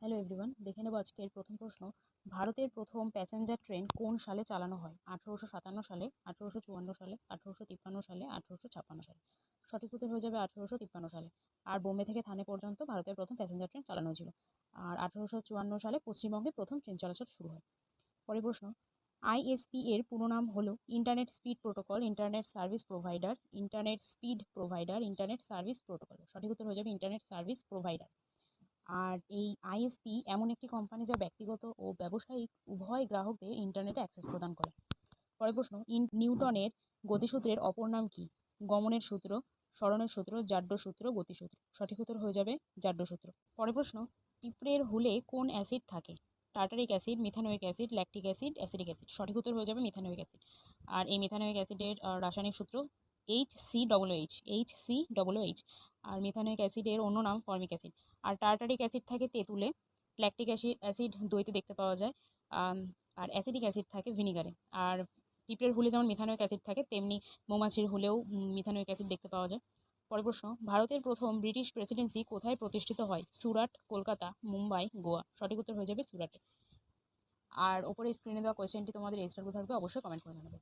Hello everyone, দেখে নেব আজকের প্রথম প্রশ্ন। ভারতের প্রথম প্যাসেঞ্জার ট্রেন কোন সালে চালানো হয়? 1857 সালে, 1854 সালে, 1853 সালে, 1856 সালে। সঠিক উত্তর হয়ে যাবে 1853 সালে। আর বোম্বে থেকে থানে পর্যন্ত ভারতের প্রথম প্যাসেঞ্জার ট্রেন চালানো হয়েছিল। আর 1854 সালে পশ্চিমবঙ্গে প্রথম ট্রেন চলাচল শুরু হয়। পরের প্রশ্ন, আইএসপি এর পুরো নাম হলো internet speed protocol, internet service provider, internet speed provider, internet service protocol. সঠিক উত্তর হয়ে যাবে ইন্টারনেট সার্ভিস প্রোভাইডার। আর এই আইএসপি এমন একটি কোম্পানি যা ব্যক্তিগত ও ব্যবসায়িক উভয় গ্রাহকদের ইন্টারনেটে অ্যাক্সেস প্রদান করে। পরের প্রশ্ন, নিউটনের গতিসূত্রের অপর নাম কি? গমনের সূত্র, সরণের সূত্র, জাড্য সূত্র, গতিসূত্র। সঠিক উত্তর হয়ে যাবে জাড্য সূত্র। পরের প্রশ্ন, পিঁপড়ের হুলে কোন অ্যাসিড থাকে? Tartaric acid, methanoic acid, lactic acid, acidic acid. সঠিক উত্তর হয়ে যাবে মিথানোয়িক অ্যাসিড। আর এই মিথানোয়িক অ্যাসিডের রাসায়নিক সূত্র HCOOH। আর মিথানোয়িক অ্যাসিডের অন্য নাম ফর্মিক অ্যাসিড। আর টার্টারিক অ্যাসিড থাকে তেঁতুলে, ল্যাকটিক অ্যাসিড দইতে দেখতে পাওয়া যায়, আর অ্যাসিডিক অ্যাসিড থাকে ভিনিগারে। আর পিঁপড়ের হুলে যেমন মিথানোয়িক অ্যাসিড থাকে, তেমনি মৌমাছির হুলেও মিথানোয়িক অ্যাসিড দেখতে পাওয়া যায়। পরের প্রশ্ন, ভারতের প্রথম ব্রিটিশ প্রেসিডেন্সি কোথায় প্রতিষ্ঠিত হয়? সুরাট, কলকাতা, মুম্বাই, গোয়া। সঠিক উত্তর হয়ে যাবে সুরাটে। আর ওপরে স্ক্রিনে দেওয়া কোয়েশ্চেনটি তোমাদের রেজিস্টার থাকবে, অবশ্যই কমেন্ট করে জানাবে।